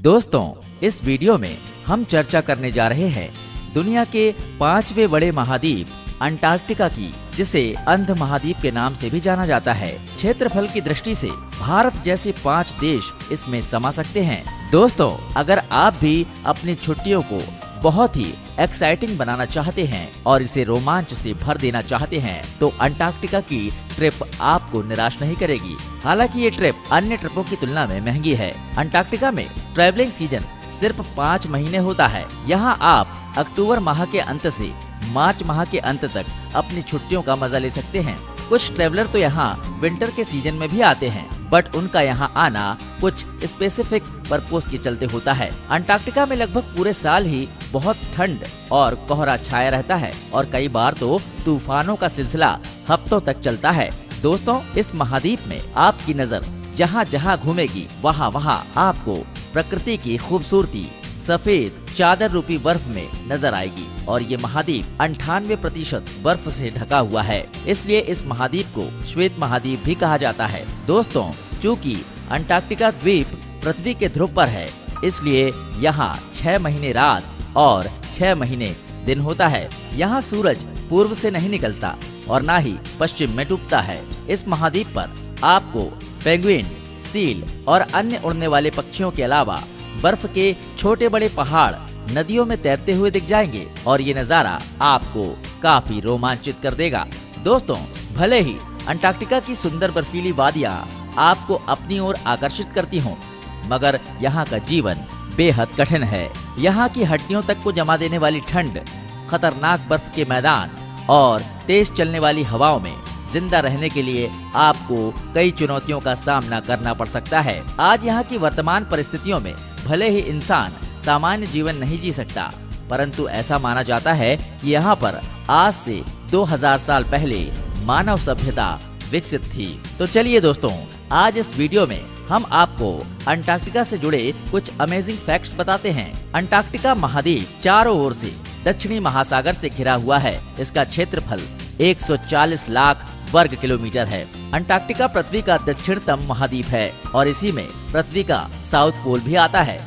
दोस्तों, इस वीडियो में हम चर्चा करने जा रहे हैं दुनिया के 5वें बड़े महाद्वीप अंटार्कटिका की, जिसे अंध महाद्वीप के नाम से भी जाना जाता है। क्षेत्रफल की दृष्टि से भारत जैसे 5 देश इसमें समा सकते हैं। दोस्तों, अगर आप भी अपनी छुट्टियों को बहुत ही एक्साइटिंग बनाना चाहते हैं और इसे रोमांच से भर देना चाहते हैं, तो अंटार्कटिका की ट्रिप आपको निराश नहीं करेगी। हालांकि ये ट्रिप अन्य ट्रिपों की तुलना में महंगी है। अंटार्कटिका में ट्रैवलिंग सीजन सिर्फ 5 महीने होता है। यहाँ आप अक्टूबर माह के अंत से मार्च माह के अंत तक अपनी छुट्टियों का मजा ले सकते हैं। कुछ ट्रैवलर तो यहाँ विंटर के सीजन में भी आते हैं, बट उनका यहाँ आना कुछ स्पेसिफिक पर्पस के चलते होता है। अंटार्कटिका में लगभग पूरे साल ही बहुत ठंड और कोहरा छाया रहता है और कई बार तो तूफानों का सिलसिला हफ्तों तक चलता है। दोस्तों, इस महाद्वीप में आपकी नजर जहाँ जहाँ घूमेगी, वहाँ वहाँ आपको प्रकृति की खूबसूरती सफेद चादर रूपी बर्फ में नजर आएगी और ये महाद्वीप 98% बर्फ से ढका हुआ है। इसलिए इस महाद्वीप को श्वेत महाद्वीप भी कहा जाता है। दोस्तों, चूँकि अंटार्कटिका द्वीप पृथ्वी के ध्रुव पर है, इसलिए यहाँ 6 महीने रात और 6 महीने दिन होता है। यहाँ सूरज पूर्व से नहीं निकलता और ना ही पश्चिम में डूबता है। इस महाद्वीप पर आपको पेंगुइन, सील और अन्य उड़ने वाले पक्षियों के अलावा बर्फ के छोटे बड़े पहाड़ नदियों में तैरते हुए दिख जाएंगे और ये नज़ारा आपको काफी रोमांचित कर देगा। दोस्तों, भले ही अंटार्कटिका की सुंदर बर्फीली वादियां आपको अपनी ओर आकर्षित करती हों, मगर यहाँ का जीवन बेहद कठिन है। यहाँ की हड्डियों तक को जमा देने वाली ठंड, खतरनाक बर्फ के मैदान और तेज चलने वाली हवाओं में जिंदा रहने के लिए आपको कई चुनौतियों का सामना करना पड़ सकता है। आज यहाँ की वर्तमान परिस्थितियों में भले ही इंसान सामान्य जीवन नहीं जी सकता, परंतु ऐसा माना जाता है कि यहाँ पर आज से 2000 साल पहले मानव सभ्यता विकसित थी। तो चलिए दोस्तों, आज इस वीडियो में हम आपको अंटार्कटिका से जुड़े कुछ अमेजिंग फैक्ट्स बताते हैं। अंटार्कटिका महाद्वीप चारों ओर से दक्षिणी महासागर से घिरा हुआ है। इसका क्षेत्रफल 140 लाख वर्ग किलोमीटर है। अंटार्कटिका पृथ्वी का दक्षिणतम महाद्वीप है और इसी में पृथ्वी का साउथ पोल भी आता है,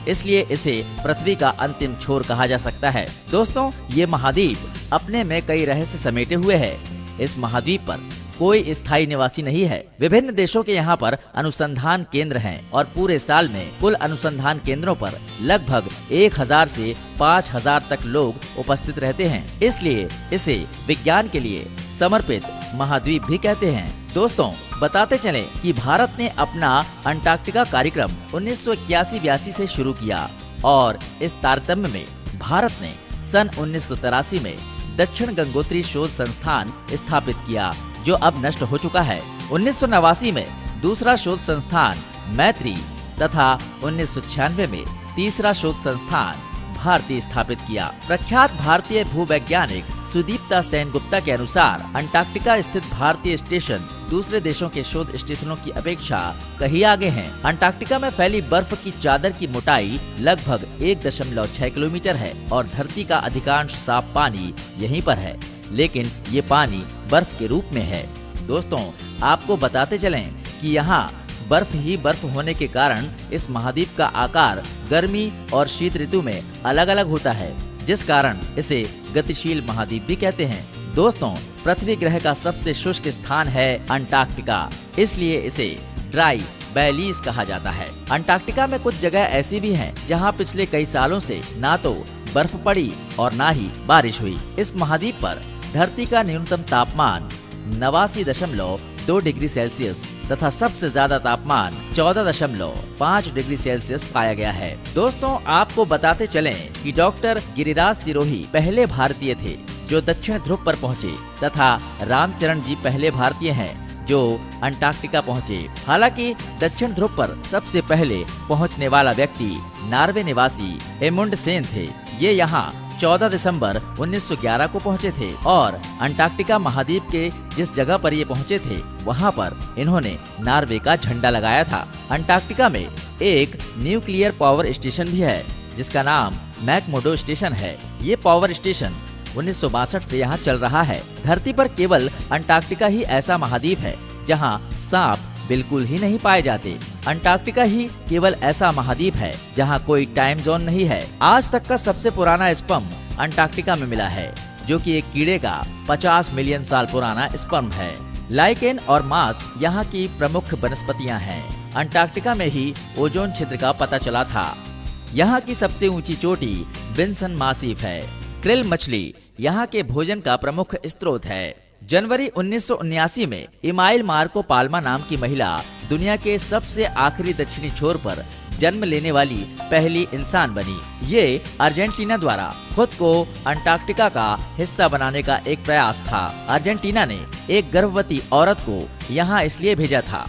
इसलिए इसे पृथ्वी का अंतिम छोर कहा जा सकता है। दोस्तों, ये महाद्वीप अपने में कई रहस्य समेटे हुए है। इस महाद्वीप पर कोई स्थायी निवासी नहीं है। विभिन्न देशों के यहाँ पर अनुसंधान केंद्र हैं और पूरे साल में कुल अनुसंधान केंद्रों पर लगभग 1000 से 5000 तक लोग उपस्थित रहते हैं। इसलिए इसे विज्ञान के लिए समर्पित महाद्वीप भी कहते हैं। दोस्तों, बताते चलें कि भारत ने अपना अंटार्कटिका कार्यक्रम 1981-82 से शुरू किया और इस तारतम्य में भारत ने सन 1983 में दक्षिण गंगोत्री शोध संस्थान स्थापित किया, जो अब नष्ट हो चुका है। 1989 में दूसरा शोध संस्थान मैत्री तथा 1996 में तीसरा शोध संस्थान भारती स्थापित किया। प्रख्यात भारतीय भूवैज्ञानिक सुदीप्ता सेन गुप्ता के अनुसार अंटार्कटिका स्थित भारतीय स्टेशन दूसरे देशों के शोध स्टेशनों की अपेक्षा कहीं आगे हैं। अंटार्कटिका में फैली बर्फ की चादर की मोटाई लगभग 1.6 किलोमीटर है और धरती का अधिकांश साफ पानी यहीं पर है, लेकिन ये पानी बर्फ के रूप में है। दोस्तों, आपको बताते चलें कि यहाँ बर्फ ही बर्फ होने के कारण इस महाद्वीप का आकार गर्मी और शीत ऋतु में अलग अलग होता है, जिस कारण इसे गतिशील महाद्वीप भी कहते हैं। दोस्तों, पृथ्वी ग्रह का सबसे शुष्क स्थान है अंटार्कटिका, इसलिए इसे ड्राई बैलीज कहा जाता है। अंटार्कटिका में कुछ जगह ऐसी भी हैं जहां पिछले कई सालों से ना तो बर्फ पड़ी और ना ही बारिश हुई। इस महाद्वीप पर धरती का न्यूनतम तापमान 89.2 डिग्री सेल्सियस तथा सबसे ज्यादा तापमान 14.5 डिग्री सेल्सियस पाया गया है। दोस्तों, आपको बताते चलें कि डॉक्टर गिरिराज सिरोही पहले भारतीय थे जो दक्षिण ध्रुव पर पहुंचे तथा रामचरण जी पहले भारतीय हैं जो अंटार्कटिका पहुंचे। हालांकि दक्षिण ध्रुव पर सबसे पहले पहुंचने वाला व्यक्ति नॉर्वे निवासी एमुंडसेन थे। ये यहाँ 14 दिसंबर 1911 को पहुंचे थे और अंटार्कटिका महाद्वीप के जिस जगह पर ये पहुंचे थे, वहां पर इन्होंने नॉर्वे का झंडा लगाया था। अंटार्कटिका में एक न्यूक्लियर पावर स्टेशन भी है जिसका नाम मैकमुर्डो स्टेशन है। ये पावर स्टेशन 1962 से यहाँ चल रहा है। धरती पर केवल अंटार्कटिका ही ऐसा महाद्वीप है जहाँ सांप बिल्कुल ही नहीं पाए जाते। अंटार्कटिका ही केवल ऐसा महाद्वीप है जहां कोई टाइम जोन नहीं है। आज तक का सबसे पुराना स्पर्म अंटार्कटिका में मिला है, जो कि एक कीड़े का 50 मिलियन साल पुराना स्पर्म है। लाइकेन और मास यहाँ की प्रमुख वनस्पतियाँ हैं। अंटार्कटिका में ही ओजोन छिद्र का पता चला था। यहाँ की सबसे ऊंची चोटी विन्सन मासिफ है। क्रिल मछली यहाँ के भोजन का प्रमुख स्रोत है। जनवरी 1979 में इमाइल मार्को पाल्मा नाम की महिला दुनिया के सबसे आखिरी दक्षिणी छोर पर जन्म लेने वाली पहली इंसान बनी। ये अर्जेंटीना द्वारा खुद को अंटार्कटिका का हिस्सा बनाने का एक प्रयास था। अर्जेंटीना ने एक गर्भवती औरत को यहाँ इसलिए भेजा था।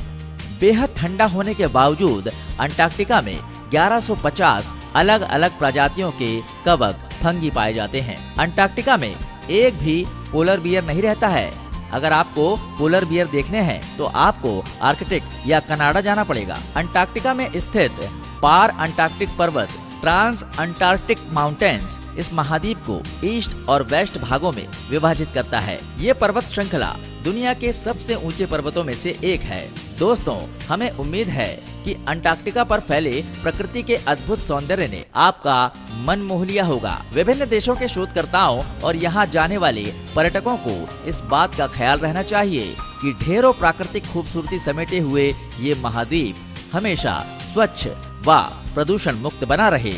बेहद ठंडा होने के बावजूद अंटार्कटिका में 1150 अलग अलग प्रजातियों के कवक फंगी पाए जाते हैं। अंटार्कटिका में एक भी पोलर बियर नहीं रहता है। अगर आपको पोलर बियर देखने हैं तो आपको आर्कटिक या कनाडा जाना पड़ेगा। अंटार्कटिका में स्थित पार अंटार्कटिक पर्वत ट्रांस अंटार्कटिक माउंटेन्स इस महाद्वीप को ईस्ट और वेस्ट भागों में विभाजित करता है। ये पर्वत श्रृंखला दुनिया के सबसे ऊंचे पर्वतों में से एक है। दोस्तों, हमें उम्मीद है कि अंटार्कटिका पर फैले प्रकृति के अद्भुत सौंदर्य ने आपका मन मोह लिया होगा। विभिन्न देशों के शोधकर्ताओं और यहाँ जाने वाले पर्यटकों को इस बात का ख्याल रहना चाहिए कि ढेरों प्राकृतिक खूबसूरती समेटे हुए ये महाद्वीप हमेशा स्वच्छ व प्रदूषण मुक्त बना रहे।